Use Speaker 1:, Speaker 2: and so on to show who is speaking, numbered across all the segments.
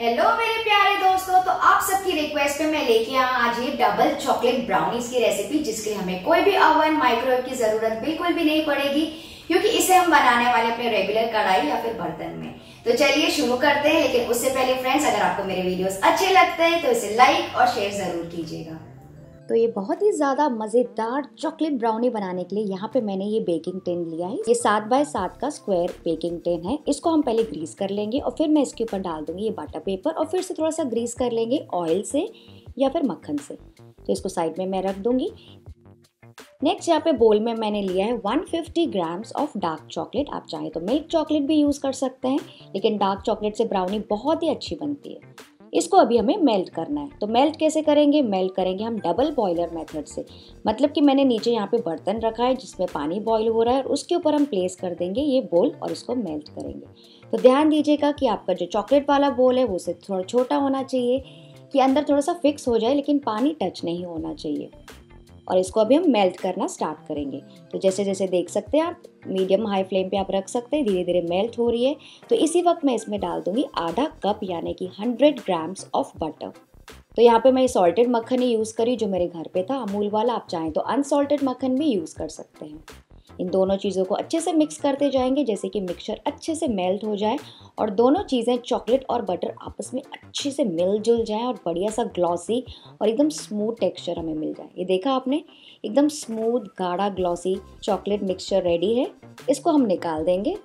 Speaker 1: Hello मेरे प्यारे दोस्तों, तो आप सबकी रिक्वेस्ट पे मैं लेके आया आज ये डबल चॉकलेट ब्राउनीज की रेसिपी, जिसके लिए हमें कोई भी ओवन माइक्रोवेव की जरूरत बिल्कुल भी नहीं पड़ेगी, क्योंकि इसे हम बनाने वाले अपने रेगुलर कढ़ाई या फिर बर्तन में। तो चलिए शुरू करते हैं। लेकिन उससे पहले फ्रेंड्स, अगर आपको मेरे वीडियोस अच्छे लगते हैं तो इसे लाइक और शेयर जरूर कीजिएगा।
Speaker 2: तो ये बहुत ही ज़्यादा मज़ेदार चॉकलेट ब्राउनी बनाने के लिए यहाँ पे मैंने ये बेकिंग टिन लिया है। ये 7 बाय 7 का स्क्वायर बेकिंग टिन है। इसको हम पहले ग्रीस कर लेंगे और फिर मैं इसके ऊपर डाल दूंगी ये बटर पेपर और फिर से थोड़ा सा ग्रीस कर लेंगे ऑयल से या फिर मक्खन से। तो इसको साइड में मैं रख दूंगी। नेक्स्ट यहाँ पे बोल में मैंने लिया है 150 ग्राम्स ऑफ डार्क चॉकलेट। आप चाहें तो मिल्क चॉकलेट भी यूज़ कर सकते हैं, लेकिन डार्क चॉकलेट से ब्राउनी बहुत ही अच्छी बनती है। इसको अभी हमें मेल्ट करना है। तो मेल्ट कैसे करेंगे? मेल्ट करेंगे हम डबल बॉयलर मेथड से। मतलब कि मैंने नीचे यहाँ पे बर्तन रखा है जिसमें पानी बॉईल हो रहा है और उसके ऊपर हम प्लेस कर देंगे ये बोल और इसको मेल्ट करेंगे। तो ध्यान दीजिएगा कि आपका जो चॉकलेट वाला बोल है वो उससे थोड़ा छोटा होना चाहिए, कि अंदर थोड़ा सा फिक्स हो जाए लेकिन पानी टच नहीं होना चाहिए। और इसको अभी हम मेल्ट करना स्टार्ट करेंगे। तो जैसे जैसे देख सकते हैं आप, मीडियम हाई फ्लेम पे आप रख सकते हैं, धीरे धीरे मेल्ट हो रही है। तो इसी वक्त मैं इसमें डाल दूंगी आधा कप यानी कि 100 ग्राम्स ऑफ बटर। तो यहाँ पे मैं सॉल्टेड मक्खन ही यूज़ करी जो मेरे घर पे था, अमूल वाला। आप चाहें तो अनसॉल्टेड मक्खन भी यूज़ कर सकते हैं। इन दोनों चीज़ों को अच्छे से मिक्स करते जाएंगे जैसे कि मिक्सचर अच्छे से मेल्ट हो जाए और दोनों चीज़ें चॉकलेट और बटर आपस में अच्छे से मिलजुल जाएं और बढ़िया सा ग्लॉसी और एकदम स्मूथ टेक्सचर हमें मिल जाए। ये देखा आपने, एकदम स्मूथ गाढ़ा ग्लॉसी चॉकलेट मिक्सचर रेडी है। इसको हम निकाल देंगे।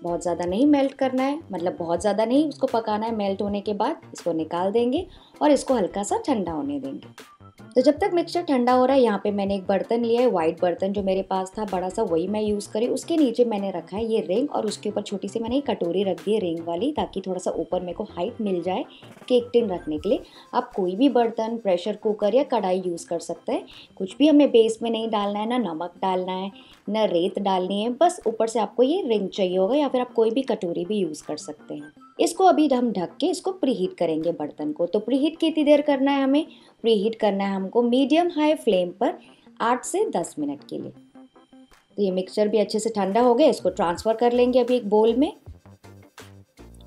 Speaker 2: बहुत ज़्यादा नहीं मेल्ट करना है, मतलब बहुत ज़्यादा नहीं उसको पकाना है। मेल्ट होने के बाद इसको निकाल देंगे और इसको हल्का सा ठंडा होने देंगे। तो जब तक मिक्सचर ठंडा हो रहा है, यहाँ पे मैंने एक बर्तन लिया है, वाइट बर्तन जो मेरे पास था बड़ा सा, वही मैं यूज़ करी। उसके नीचे मैंने रखा है ये रिंग और उसके ऊपर छोटी सी मैंने एक कटोरी रख दी है रिंग वाली, ताकि थोड़ा सा ऊपर मेरे को हाइट मिल जाए केक टिन रखने के लिए। आप कोई भी बर्तन, प्रेशर कुकर या कढ़ाई यूज़ कर सकते हैं। कुछ भी हमें बेस में नहीं डालना है, ना नमक डालना है, ना रेत डालनी है, बस ऊपर से आपको ये रिंग चाहिए होगा, या फिर आप कोई भी कटोरी भी यूज़ कर सकते हैं। इसको अभी हम ढक के इसको प्रीहीट करेंगे बर्तन को। तो प्रीहीट कितनी देर करना है हमें? प्रीहीट करना है हमको मीडियम हाई फ्लेम पर 8 से 10 मिनट के लिए। तो ये मिक्सचर भी अच्छे से ठंडा हो गया। इसको ट्रांसफ़र कर लेंगे अभी एक बोल में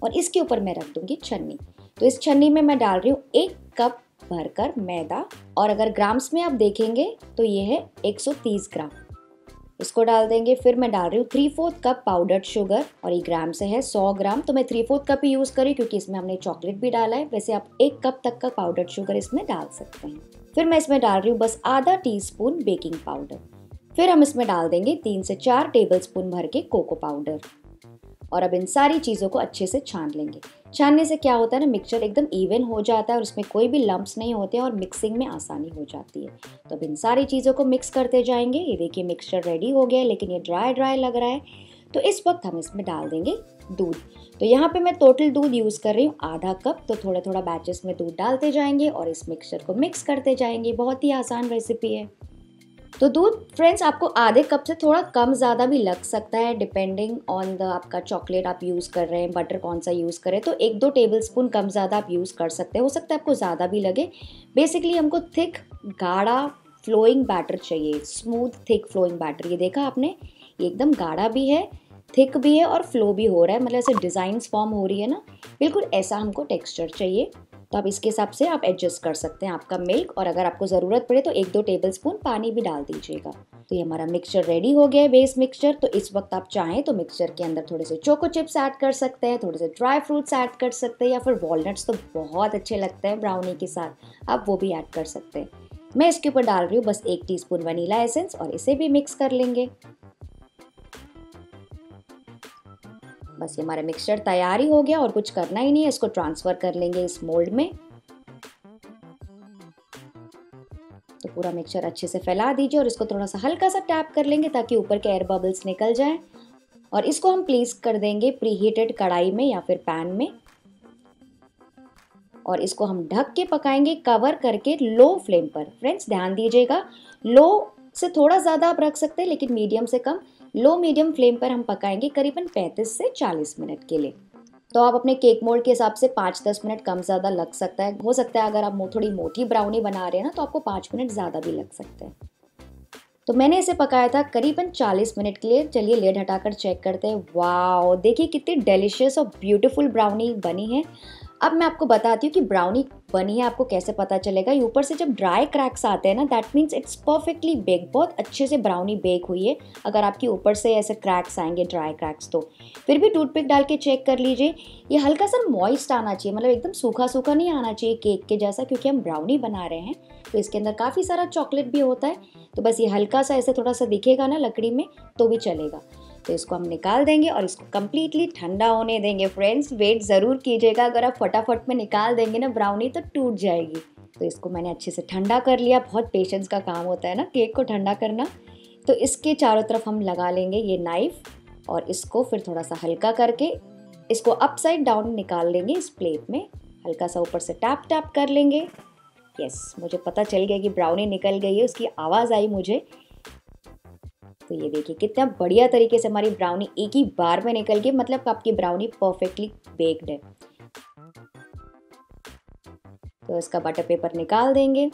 Speaker 2: और इसके ऊपर मैं रख दूंगी छन्नी। तो इस छन्नी में मैं डाल रही हूँ 1 कप भरकर मैदा, और अगर ग्राम्स में आप देखेंगे तो ये है 130 ग्राम। इसको डाल देंगे। फिर मैं डाल रही हूँ 3/4 कप पाउडर्ड शुगर, और ये ग्राम से है 100 ग्राम, तो मैं 3/4 कप ही यूज़ करी क्योंकि इसमें हमने चॉकलेट भी डाला है। वैसे आप 1 कप तक का पाउडर्ड शुगर इसमें डाल सकते हैं। फिर मैं इसमें डाल रही हूँ बस आधा टीस्पून बेकिंग पाउडर। फिर हम इसमें डाल देंगे 3 से 4 टेबल स्पून भर के कोको पाउडर। और अब इन सारी चीज़ों को अच्छे से छान लेंगे। छानने से क्या होता है ना, मिक्सचर एकदम इवन हो जाता है और उसमें कोई भी लम्प्स नहीं होते हैं और मिक्सिंग में आसानी हो जाती है। तो अब इन सारी चीज़ों को मिक्स करते जाएंगे। ये देखिए मिक्सचर रेडी हो गया है, लेकिन ये ड्राई ड्राई लग रहा है। तो इस वक्त हम इसमें डाल देंगे दूध। तो यहाँ पे मैं टोटल दूध यूज़ कर रही हूँ आधा कप। तो थोड़ा थोड़ा बैचेस में दूध डालते जाएंगे और इस मिक्सचर को मिक्स करते जाएंगे। बहुत ही आसान रेसिपी है। तो दूध फ्रेंड्स आपको आधे कप से थोड़ा कम ज़्यादा भी लग सकता है, डिपेंडिंग ऑन द आपका चॉकलेट आप यूज़ कर रहे हैं, बटर कौन सा यूज़ करें। तो 1-2 टेबल स्पून कम ज़्यादा आप यूज़ कर सकते हैं। हो सकता है आपको ज़्यादा भी लगे। बेसिकली हमको थिक गाढ़ा फ्लोइंग बैटर चाहिए, स्मूथ थिक फ्लोइंग बैटर। ये देखा आपने, ये एकदम गाढ़ा भी है, थिक भी है और फ्लो भी हो रहा है, मतलब ऐसे डिज़ाइंस फॉर्म हो रही है ना, बिल्कुल ऐसा हमको टेक्सचर चाहिए। तो आप इसके हिसाब से आप एडजस्ट कर सकते हैं आपका मिल्क, और अगर आपको ज़रूरत पड़े तो 1-2 टेबल स्पून पानी भी डाल दीजिएगा। तो ये हमारा मिक्सचर रेडी हो गया है, बेस मिक्सचर। तो इस वक्त आप चाहें तो मिक्सचर के अंदर थोड़े से चोको चिप्स ऐड कर सकते हैं, थोड़े से ड्राई फ्रूट्स ऐड कर सकते हैं, या फिर वॉलनट्स तो बहुत अच्छे लगते हैं ब्राउनी के साथ, आप वो भी ऐड कर सकते हैं। मैं इसके ऊपर डाल रही हूँ बस 1 टीस्पून वनीला एसेंस और इसे भी मिक्स कर लेंगे। बस ये हमारा मिक्सचर तैयार ही हो गया और कुछ करना ही नहीं है। इसको ट्रांसफ़र कर लेंगे इस मोल्ड में। तो पूरा मिक्सचर अच्छे से फैला दीजिए और इसको थोड़ा सा हल्का सा टैप कर लेंगे ताकि ऊपर के एयर बबल्स निकल जाएं। और इसको हम प्लेस कर देंगे प्रीहीटेड कढ़ाई में या फिर पैन में, और इसको हम ढक के पकाएंगे कवर करके लो फ्लेम पर। फ्रेंड्स ध्यान दीजिएगा, लो से थोड़ा ज़्यादा आप रख सकते हैं, लेकिन मीडियम से कम, लो मीडियम फ्लेम पर हम पकाएंगे करीबन 35 से 40 मिनट के लिए। तो आप अपने केक मोल्ड के हिसाब से 5-10 मिनट कम ज़्यादा लग सकता है। हो सकता है अगर आप थोड़ी मोटी ब्राउनी बना रहे हैं ना, तो आपको 5 मिनट ज़्यादा भी लग सकते हैं। तो मैंने इसे पकाया था करीबन 40 मिनट के लिए। चलिए लिड हटाकर चेक करते हैं। वाओ, देखिए कितनी डेलिशियस और ब्यूटीफुल ब्राउनी बनी है। अब मैं आपको बताती हूँ कि ब्राउनी बनी है आपको कैसे पता चलेगा। ये ऊपर से जब ड्राई क्रैक्स आते हैं ना, that means it's perfectly bake, बहुत अच्छे से ब्राउनी बेक हुई है। अगर आपके ऊपर से ऐसे क्रैक्स आएंगे, ड्राई क्रैक्स, तो फिर भी टूथपिक डाल के चेक कर लीजिए। ये हल्का सा मॉइस्ट आना चाहिए, मतलब एकदम सूखा सूखा नहीं आना चाहिए केक के जैसा, क्योंकि हम ब्राउनी बना रहे हैं तो इसके अंदर काफ़ी सारा चॉकलेट भी होता है। तो बस ये हल्का सा ऐसे थोड़ा सा दिखेगा ना लकड़ी में तो भी चलेगा। तो इसको हम निकाल देंगे और इसको कम्प्लीटली ठंडा होने देंगे। फ्रेंड्स, वेट ज़रूर कीजिएगा, अगर आप फटाफट में निकाल देंगे ना ब्राउनी तो टूट जाएगी। तो इसको मैंने अच्छे से ठंडा कर लिया। बहुत पेशेंस का काम होता है ना केक को ठंडा करना। तो इसके चारों तरफ हम लगा लेंगे ये नाइफ और इसको फिर थोड़ा सा हल्का करके इसको अपसाइड डाउन निकाल लेंगे इस प्लेट में। हल्का सा ऊपर से टैप टैप कर लेंगे। यस, मुझे पता चल गया कि ब्राउनी निकल गई है, उसकी आवाज़ आई मुझे। तो ये देखिए कितना बढ़िया तरीके से हमारी ब्राउनी एक ही बार में निकल गई, मतलब आपकी ब्राउनी परफेक्टली बेक्ड है। तो इसका बटर पेपर निकाल देंगे।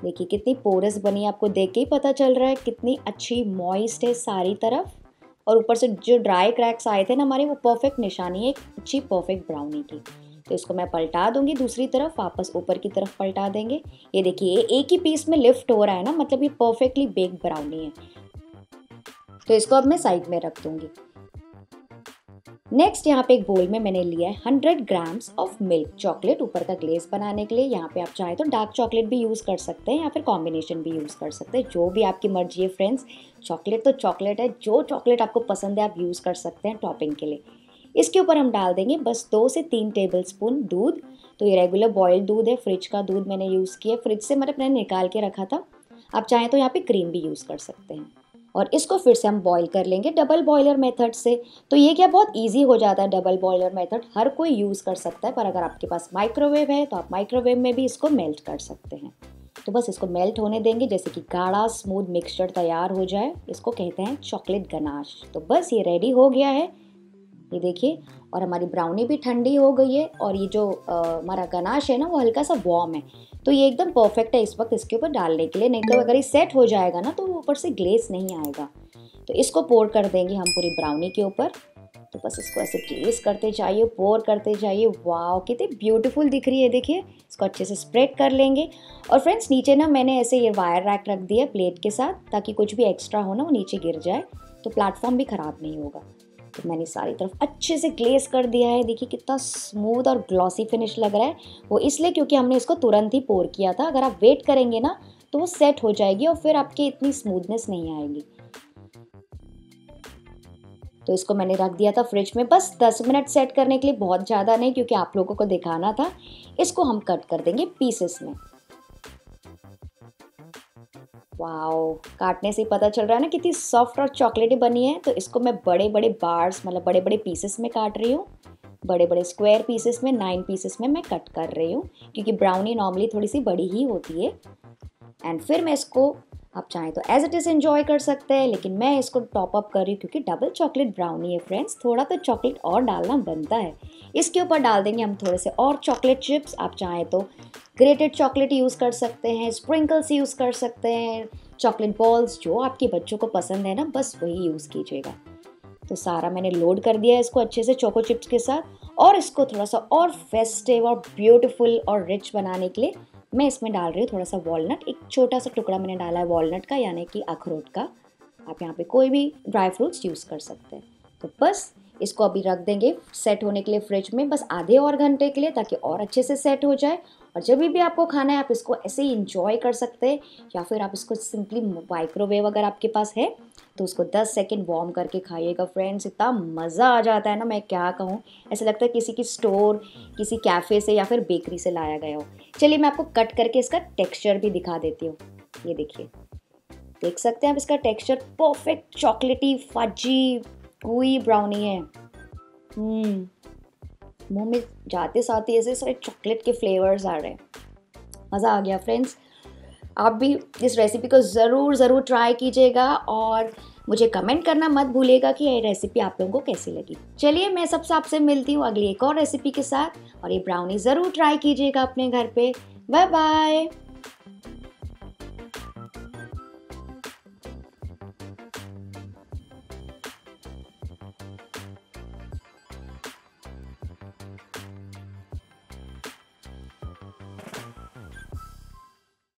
Speaker 2: देखिए कितनी पोरस बनी है, आपको देख के ही पता चल रहा है कितनी अच्छी मॉइस्ट है सारी तरफ। और ऊपर से जो ड्राई क्रैक्स आए थे ना हमारे, वो परफेक्ट निशानी है एक अच्छी परफेक्ट ब्राउनी की। तो इसको मैं पलटा दूंगी दूसरी तरफ, वापस ऊपर की तरफ पलटा देंगे। ये देखिए एक ही पीस में लिफ्ट हो रहा है ना, मतलब ये परफेक्टली बेक्ड ब्राउनी है। तो इसको अब मैं साइड में रख दूंगी। नेक्स्ट यहाँ पे एक बोल में मैंने लिया है 100 ग्राम्स ऑफ मिल्क चॉकलेट ऊपर का ग्लेज बनाने के लिए। यहाँ पे आप चाहे तो डार्क चॉकलेट भी यूज़ कर सकते हैं या फिर कॉम्बिनेशन भी यूज़ कर सकते हैं, जो भी आपकी मर्जी है फ्रेंड्स। चॉकलेट तो चॉकलेट है, जो चॉकलेट आपको पसंद है आप यूज़ कर सकते हैं टॉपिंग के लिए। इसके ऊपर हम डाल देंगे बस 2 से 3 टेबल स्पून दूध। तो ये रेगुलर बॉइल्ड दूध है, फ्रिज का दूध मैंने यूज़ किया, फ्रिज से मतलब मैंने निकाल के रखा था। आप चाहें तो यहाँ पे क्रीम भी यूज़ कर सकते हैं। और इसको फिर से हम बॉईल कर लेंगे डबल बॉयलर मेथड से। तो ये क्या बहुत इजी हो जाता है, डबल बॉयलर मेथड हर कोई यूज़ कर सकता है, पर अगर आपके पास माइक्रोवेव है तो आप माइक्रोवेव में भी इसको मेल्ट कर सकते हैं। तो बस इसको मेल्ट होने देंगे, जैसे कि गाढ़ा स्मूथ मिक्सचर तैयार हो जाए। इसको कहते हैं चॉकलेट गनाश। तो बस ये रेडी हो गया है, ये देखिए। और हमारी ब्राउनी भी ठंडी हो गई है और ये जो हमारा गनाश है ना वो हल्का सा वार्म है। तो ये एकदम परफेक्ट है इस वक्त इसके ऊपर डालने के लिए, नहीं तो अगर ये सेट हो जाएगा ना तो ऊपर से ग्लेस नहीं आएगा। तो इसको पोर कर देंगे हम पूरी ब्राउनी के ऊपर। तो बस इसको ऐसे ग्लेस करते जाइए, पोर करते जाइए। वाओ कितनी ब्यूटीफुल दिख रही है, देखिए। इसको अच्छे से स्प्रेड कर लेंगे। और फ्रेंड्स नीचे ना मैंने ऐसे ये वायर रैक रख दिया प्लेट के साथ, ताकि कुछ भी एक्स्ट्रा हो ना वो नीचे गिर जाए, तो प्लेटफॉर्म भी ख़राब नहीं होगा। तो मैंने सारी तरफ अच्छे से ग्लेस कर दिया है। देखिए कितना स्मूथ और ग्लॉसी फिनिश लग रहा है। वो इसलिए क्योंकि हमने इसको तुरंत ही पोर किया था। अगर आप वेट करेंगे ना तो वो सेट हो जाएगी और फिर आपकी इतनी स्मूथनेस नहीं आएगी। तो इसको मैंने रख दिया था फ्रिज में बस 10 मिनट सेट करने के लिए, बहुत ज़्यादा नहीं, क्योंकि आप लोगों को दिखाना था। इसको हम कट कर देंगे पीसेस में। वाओ, काटने से ही पता चल रहा है ना कितनी सॉफ्ट और चॉकलेटी बनी है। तो इसको मैं बड़े बड़े बार्स मतलब बड़े बड़े पीसेस में काट रही हूँ, बड़े बड़े स्क्वायर पीसेस में, 9 पीसेस में मैं कट कर रही हूँ, क्योंकि ब्राउनी नॉर्मली थोड़ी सी बड़ी ही होती है। एंड फिर मैं इसको आप चाहें तो एज इट इज़ एंजॉय कर सकते हैं, लेकिन मैं इसको टॉप अप कर रही हूँ क्योंकि डबल चॉकलेट ब्राउनी है फ्रेंड्स, थोड़ा तो चॉकलेट और डालना बनता है। इसके ऊपर डाल देंगे हम थोड़े से और चॉकलेट चिप्स। आप चाहें तो ग्रेटेड चॉकलेट यूज़ कर सकते हैं, स्प्रिंकल्स यूज़ कर सकते हैं, चॉकलेट बॉल्स, जो आपके बच्चों को पसंद है ना बस वही यूज़ कीजिएगा। तो सारा मैंने लोड कर दिया है इसको अच्छे से चोको चिप्स के साथ। और इसको थोड़ा सा और फेस्टिव और ब्यूटीफुल और रिच बनाने के लिए मैं इसमें डाल रही हूँ थोड़ा सा वॉलनट। एक छोटा सा टुकड़ा मैंने डाला है वॉलनट का, यानी कि अखरोट का। आप यहाँ पे कोई भी ड्राई फ्रूट्स यूज़ कर सकते हैं। तो बस इसको अभी रख देंगे सेट होने के लिए फ्रिज में बस आधे और घंटे के लिए, ताकि और अच्छे से सेट हो जाए। और जब भी आपको खाना है आप इसको ऐसे ही इंजॉय कर सकते हैं, या फिर आप इसको सिंपली माइक्रोवेव अगर आपके पास है तो उसको 10 सेकंड वार्म करके खाइएगा फ्रेंड्स। इतना मज़ा आ जाता है ना, मैं क्या कहूँ, ऐसा लगता है किसी की स्टोर, किसी कैफ़े से या फिर बेकरी से लाया गया हो। चलिए मैं आपको कट करके इसका टेक्स्चर भी दिखा देती हूँ। ये देखिए, देख सकते हैं आप इसका टेक्स्चर, परफेक्ट चॉकलेटी फजी कोई ब्राउनी है। मुंह में जाते साथ ही ऐसे सारे चॉकलेट के फ्लेवर्स आ रहे हैं। मज़ा आ गया फ्रेंड्स। आप भी इस रेसिपी को ज़रूर ट्राई कीजिएगा और मुझे कमेंट करना मत भूलिएगा कि ये रेसिपी आप लोगों को कैसी लगी। चलिए मैं सबसे आपसे मिलती हूँ अगली एक और रेसिपी के साथ, और ये ब्राउनी ज़रूर ट्राई कीजिएगा अपने घर पे। Bye bye.